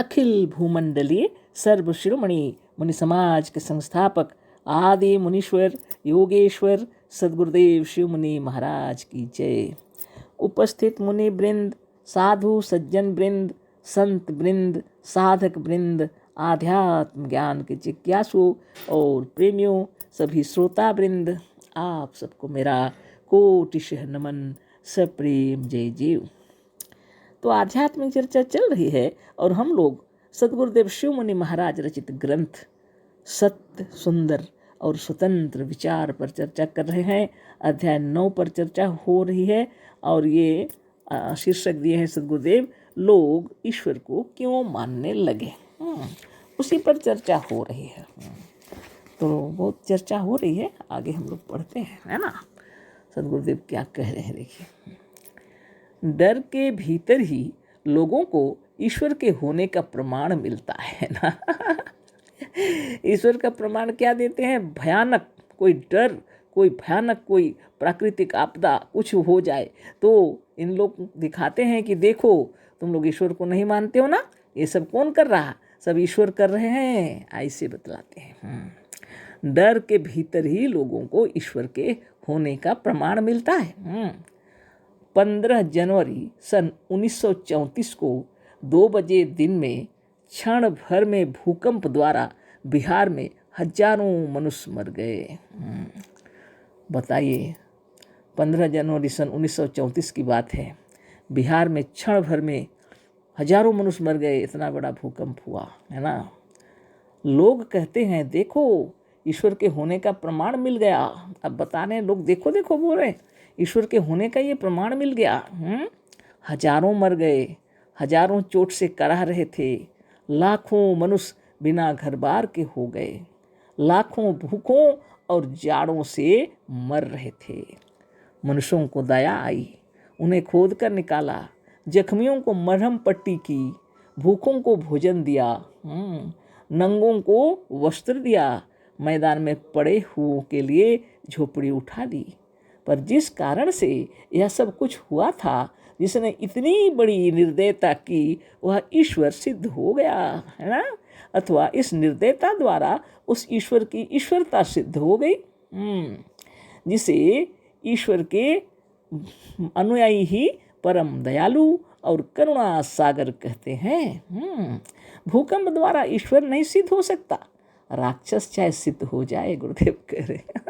अखिल भूमंडलीय सर्व शिरोमणि मुनि समाज के संस्थापक आदि मुनीश्वर योगेश्वर सद्गुरुदेव शिव मुनि महाराज की जय। उपस्थित मुनि वृंद, साधु सज्जन वृंद, संत वृंद, साधक वृंद, आध्यात्म ज्ञान के जिज्ञासु और प्रेमियों, सभी श्रोता वृंद, आप सबको मेरा कोटिशः नमन, सप्रेम जय जीव। तो आध्यात्मिक चर्चा चल रही है और हम लोग सद्गुरुदेव शिव मुनि महाराज रचित ग्रंथ सत्य, सुंदर और स्वतंत्र विचार पर चर्चा कर रहे हैं। अध्याय 9 पर चर्चा हो रही है और ये शीर्षक दिए हैं सद्गुरुदेव, लोग ईश्वर को क्यों मानने लगे। उसी पर चर्चा हो रही है। तो बहुत चर्चा हो रही है, आगे हम लोग पढ़ते हैं, है ना। सद्गुरुदेव क्या कह रहे हैं देखिए। डर के भीतर ही लोगों को ईश्वर के होने का प्रमाण मिलता है ना। ईश्वर का प्रमाण क्या देते हैं? भयानक कोई डर, कोई भयानक कोई प्राकृतिक आपदा कुछ हो जाए तो इन लोग दिखाते हैं कि देखो तुम लोग ईश्वर को नहीं मानते हो ना, ये सब कौन कर रहा? सब ईश्वर कर रहे हैं, ऐसे बतलाते हैं। डर के भीतर ही लोगों को ईश्वर के होने का प्रमाण मिलता है। 15 जनवरी सन 1934 को 2 बजे दिन में क्षण भर में भूकंप द्वारा बिहार में हजारों मनुष्य मर गए। बताइए, 15 जनवरी सन 1934 की बात है, बिहार में क्षण भर में हजारों मनुष्य मर गए, इतना बड़ा भूकंप हुआ है ना। लोग कहते हैं देखो ईश्वर के होने का प्रमाण मिल गया। अब बता रहे हैं लोग, देखो देखो बोल रहे हैं, ईश्वर के होने का ये प्रमाण मिल गया। हजारों मर गए, हजारों चोट से कराह रहे थे, लाखों मनुष्य बिना घर बार के हो गए, लाखों भूखों और जाड़ों से मर रहे थे। मनुष्यों को दया आई, उन्हें खोद कर निकाला, जख्मियों को मरहम पट्टी की, भूखों को भोजन दिया, नंगों को वस्त्र दिया, मैदान में पड़े हुओं के लिए झोपड़ी उठा दी। पर जिस कारण से यह सब कुछ हुआ था, जिसने इतनी बड़ी निर्दयता की, वह ईश्वर सिद्ध हो गया है ना, अथवा इस निर्दयता द्वारा उस ईश्वर की ईश्वरता सिद्ध हो गई, जिसे ईश्वर के अनुयायी ही परम दयालु और करुणा सागर कहते हैं। भूकंप द्वारा ईश्वर नहीं सिद्ध हो सकता, राक्षस चाहे सिद्ध हो जाए, गुरुदेव कह रहे।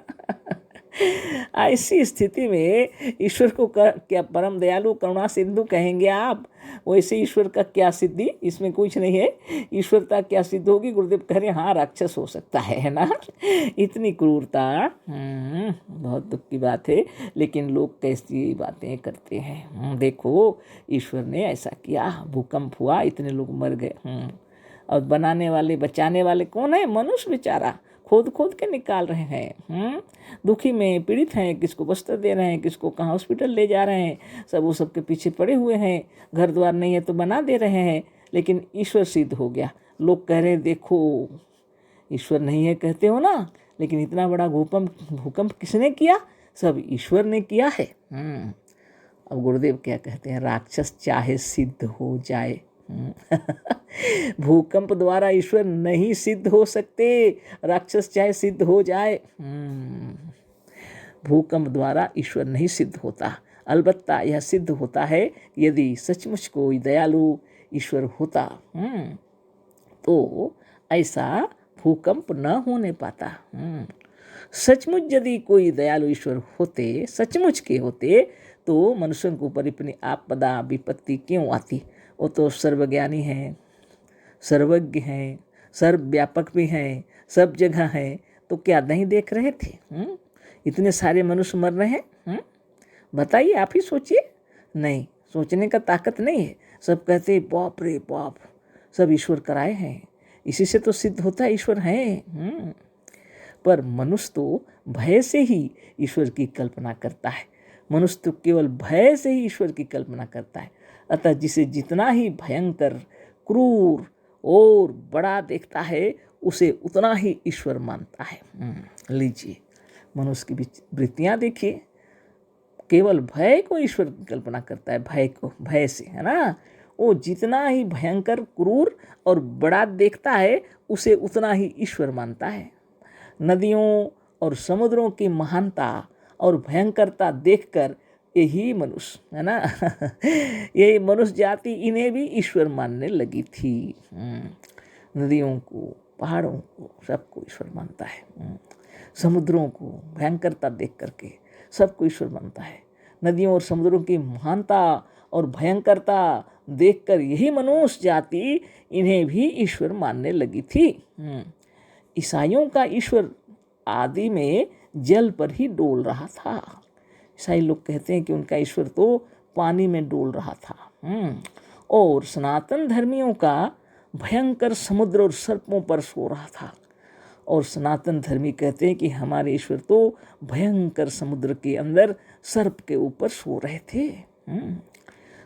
ऐसी स्थिति में ईश्वर को क्या परम दयालु करुणा सिंधु कहेंगे आप? वैसे ईश्वर का क्या सिद्धि, इसमें कुछ नहीं है। ईश्वरता क्या सिद्ध होगी? गुरुदेव कह रहे हाँ, राक्षस हो सकता है ना। इतनी क्रूरता, बहुत दुख की बात है, लेकिन लोग कैसी बातें करते हैं। देखो ईश्वर ने ऐसा किया, भूकंप हुआ, इतने लोग मर गए, और बनाने वाले बचाने वाले कौन है? मनुष्य बेचारा खोद खोद के निकाल रहे हैं। दुखी में पीड़ित हैं, किसको वस्त्र दे रहे हैं, किसको कहाँ हॉस्पिटल ले जा रहे हैं, सब वो सबके पीछे पड़े हुए हैं। घर द्वार नहीं है तो बना दे रहे हैं, लेकिन ईश्वर सिद्ध हो गया। लोग कह रहे हैं देखो ईश्वर नहीं है कहते हो ना, लेकिन इतना बड़ा भूकंप किसने किया? सब ईश्वर ने किया है। अब गुरुदेव क्या कहते हैं, राक्षस चाहे सिद्ध हो जाए, भूकंप द्वारा ईश्वर नहीं सिद्ध हो सकते, राक्षस चाहे सिद्ध हो जाए। भूकंप द्वारा ईश्वर नहीं सिद्ध होता, अलबत्ता यह सिद्ध होता है यदि सचमुच कोई दयालु ईश्वर होता तो ऐसा भूकंप न होने पाता। सचमुच यदि कोई दयालु ईश्वर होते, सचमुच के होते, तो मनुष्यों के ऊपर इतनी आपदा विपत्ति क्यों आती? वो तो सर्वज्ञानी हैं, सर्वज्ञ हैं, सर्वव्यापक भी हैं, सब जगह हैं, तो क्या नहीं देख रहे थे? इतने सारे मनुष्य मर रहे हैं। बताइए, आप ही सोचिए। नहीं, सोचने का ताकत नहीं है। सब कहते बाप रे बाप, सब ईश्वर कराए हैं, इसी से तो सिद्ध होता है ईश्वर है। पर मनुष्य तो भय से ही ईश्वर की कल्पना करता है। मनुष्य तो केवल भय से ही ईश्वर की कल्पना करता है। अतः जिसे जितना ही भयंकर, क्रूर और बड़ा देखता है, उसे उतना ही ईश्वर मानता है। लीजिए, मनुष्य की वृत्तियाँ देखिए, केवल भय को ईश्वर की कल्पना करता है, भय को, भय से, है ना। वो जितना ही भयंकर, क्रूर और बड़ा देखता है उसे उतना ही ईश्वर मानता है। नदियों और समुद्रों की महानता और भयंकरता देखकर यही मनुष्य है ना यही मनुष्य जाति इन्हें भी ईश्वर मानने लगी थी। नदियों को, पहाड़ों को, सबको ईश्वर मानता है। समुद्रों को भयंकरता देख करके सबको ईश्वर मानता है। नदियों और समुद्रों की महानता और भयंकरता देखकर यही मनुष्य जाति इन्हें भी ईश्वर मानने लगी थी। ईसाइयों का ईश्वर आदि में जल पर ही डोल रहा था। ईसाई लोग कहते हैं कि उनका ईश्वर तो पानी में डोल रहा था। और सनातन धर्मियों का भयंकर समुद्र और सर्पों पर सो रहा था। और सनातन धर्मी कहते हैं कि हमारे ईश्वर तो भयंकर समुद्र के अंदर सर्प के ऊपर सो रहे थे।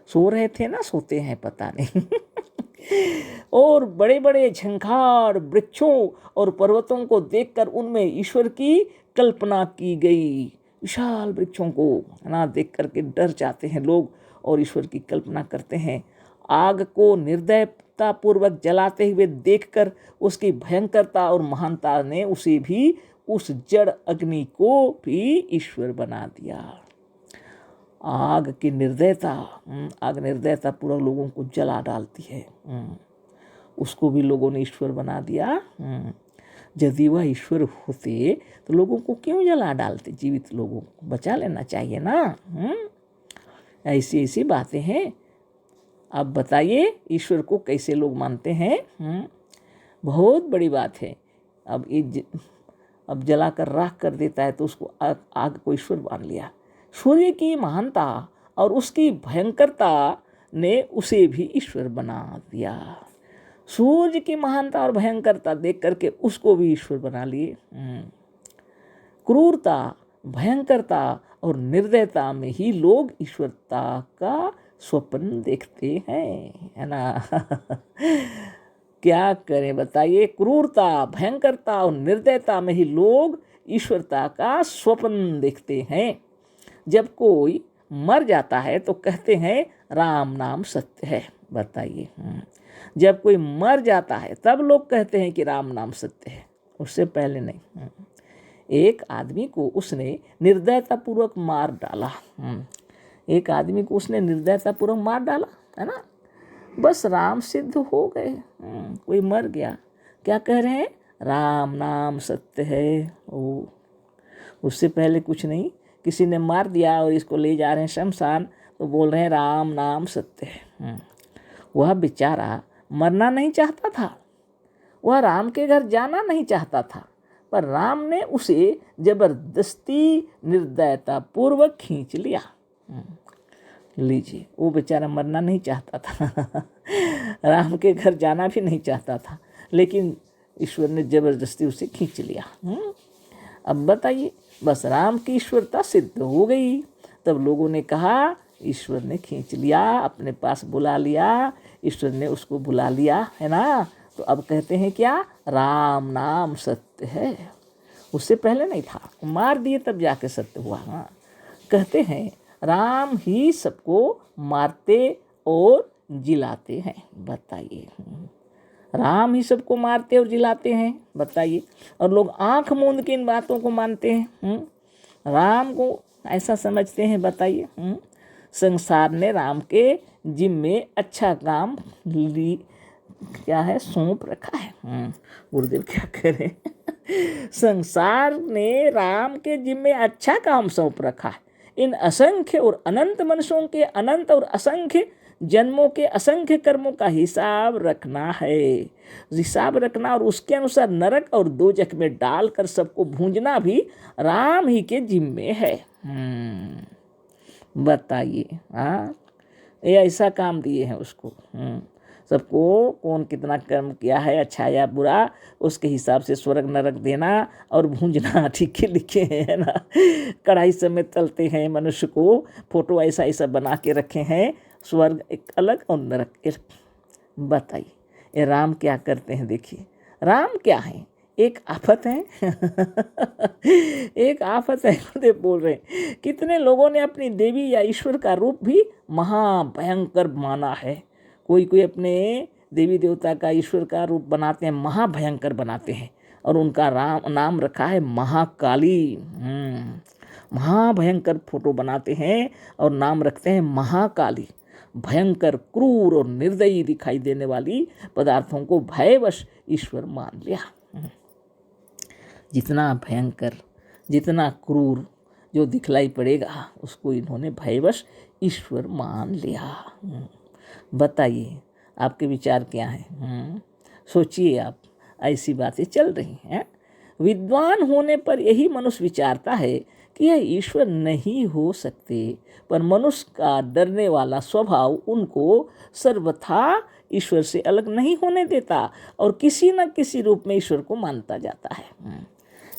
सो रहे थे ना सोते हैं पता नहीं और बड़े बड़े झंखाड़ वृक्षों और पर्वतों को देखकर उनमें ईश्वर की कल्पना की गई। विशाल वृक्षों को ना देख करके डर जाते हैं लोग और ईश्वर की कल्पना करते हैं। आग को निर्दयता पूर्वक जलाते हुए देखकर उसकी भयंकरता और महानता ने उसे भी, उस जड़ अग्नि को भी ईश्वर बना दिया। आग की निर्दयता, आग निर्दयता पूर्वक लोगों को जला डालती है। उसको भी लोगों ने ईश्वर बना दिया। यदि वह ईश्वर होते तो लोगों को क्यों जला डालते? जीवित लोगों को बचा लेना चाहिए ना। ऐसी ऐसी बातें हैं। अब बताइए ईश्वर को कैसे लोग मानते हैं। बहुत बड़ी बात है। अब जलाकर राख कर देता है तो उसको आग को ईश्वर मान लिया। सूर्य की महानता और उसकी भयंकरता ने उसे भी ईश्वर बना दिया। सूर्य की महानता और भयंकरता देख करके उसको भी ईश्वर बना लिए। क्रूरता, भयंकरता और निर्दयता में ही लोग ईश्वरता का स्वप्न देखते हैं, है ना क्या करें बताइए। क्रूरता, भयंकरता और निर्दयता में ही लोग ईश्वरता का स्वप्न देखते हैं। जब कोई मर जाता है तो कहते हैं राम नाम सत्य है। बताइए, जब कोई मर जाता है तब लोग कहते हैं कि राम नाम सत्य है, उससे पहले नहीं। एक आदमी को उसने निर्दयतापूर्वक मार डाला। एक आदमी को उसने निर्दयतापूर्वक मार डाला, है ना। बस राम सिद्ध हो गए। कोई मर गया, क्या कह रहे हैं? राम नाम सत्य है। ओ, उससे पहले कुछ नहीं। किसी ने मार दिया और इसको ले जा रहे हैं शमशान तो बोल रहे हैं राम नाम सत्य है। वह बेचारा मरना नहीं चाहता था, वह राम के घर जाना नहीं चाहता था, पर राम ने उसे जबरदस्ती निर्दयता पूर्वक खींच लिया। लीजिए, वो बेचारा मरना नहीं चाहता था राम के घर जाना भी नहीं चाहता था, लेकिन ईश्वर ने जबरदस्ती उसे खींच लिया। अब बताइए, बस राम की ईश्वरता सिद्ध हो गई। तब लोगों ने कहा ईश्वर ने खींच लिया, अपने पास बुला लिया, ईश्वर ने उसको बुला लिया, है ना। तो अब कहते हैं क्या? राम नाम सत्य है। उससे पहले नहीं था, मार दिए तब जाके सत्य हुआ। हाँ, कहते हैं राम ही सबको मारते और जिलाते हैं। बताइए, राम ही सबको मारते और जिलाते हैं। बताइए, और लोग आंख मूंद के इन बातों को मानते हैं। राम को ऐसा समझते हैं। बताइए, संसार ने राम के जिम्मे अच्छा काम क्या है, सौंप रखा है। गुरुदेव क्या करें संसार ने राम के जिम्मे अच्छा काम सौंप रखा है। इन असंख्य और अनंत मनुष्यों के अनंत और असंख्य जन्मों के असंख्य कर्मों का हिसाब रखना है। हिसाब रखना और उसके अनुसार नरक और दोजख में डालकर सबको भूंजना भी राम ही के जिम्मे है। बताइए, हाँ, ये ऐसा काम दिए हैं उसको। सबको कौन कितना कर्म किया है, अच्छा या बुरा, उसके हिसाब से स्वर्ग नरक देना और भूंजना। ठीक है, लिखे हैं ना। कढ़ाई समेत तलते हैं मनुष्य को, फोटो ऐसा ऐसा बना के रखे हैं, स्वर्ग एक अलग और नरक एक। बताइए, ये राम क्या करते हैं? देखिए, राम क्या है? एक आफत है एक आफत है। गुरुदेव बोल रहे हैं, कितने लोगों ने अपनी देवी या ईश्वर का रूप भी महाभयंकर माना है। कोई कोई अपने देवी देवता का, ईश्वर का रूप बनाते हैं, महाभयंकर बनाते हैं, और उनका नाम रखा है महाकाली। महाभयंकर फोटो बनाते हैं और नाम रखते हैं महाकाली। भयंकर, क्रूर और निर्दयी दिखाई देने वाली पदार्थों को भयवश ईश्वर मान लिया। जितना भयंकर, जितना क्रूर जो दिखलाई पड़ेगा, उसको इन्होंने भयवश ईश्वर मान लिया। बताइए आपके विचार क्या हैं? सोचिए आप, ऐसी बातें चल रही हैं। विद्वान होने पर यही मनुष्य विचारता है कि यह ईश्वर नहीं हो सकते, पर मनुष्य का डरने वाला स्वभाव उनको सर्वथा ईश्वर से अलग नहीं होने देता और किसी न किसी रूप में ईश्वर को मानता जाता है।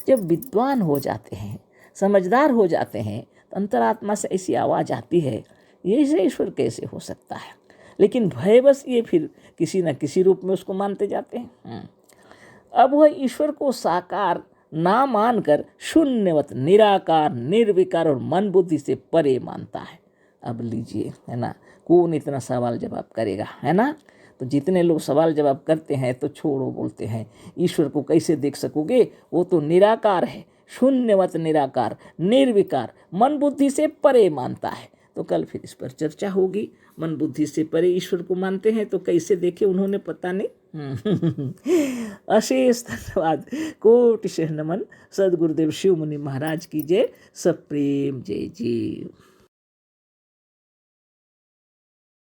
जब विद्वान हो जाते हैं, समझदार हो जाते हैं, तो अंतरात्मा से ऐसी आवाज़ आती है, ये से ईश्वर कैसे हो सकता है। लेकिन भयवश ये फिर किसी न किसी रूप में उसको मानते जाते हैं। अब वह ईश्वर को साकार ना मानकर शून्यवत, निराकार, निर्विकार और मन बुद्धि से परे मानता है। अब लीजिए, है ना, कौन इतना सवाल जवाब करेगा, है ना। तो जितने लोग सवाल जवाब करते हैं तो छोड़ो, बोलते हैं ईश्वर को कैसे देख सकोगे, वो तो निराकार है, शून्यवत, निराकार, निर्विकार, मन बुद्धि से परे मानता है। तो कल फिर इस पर चर्चा होगी। मन बुद्धि से परे ईश्वर को मानते हैं तो कैसे देखे उन्होंने, पता नहीं। अशेष धन्यवाद, कोटि शह नमन। सदगुरुदेव शिव मुनि महाराज की जय। सब प्रेम, जय जय।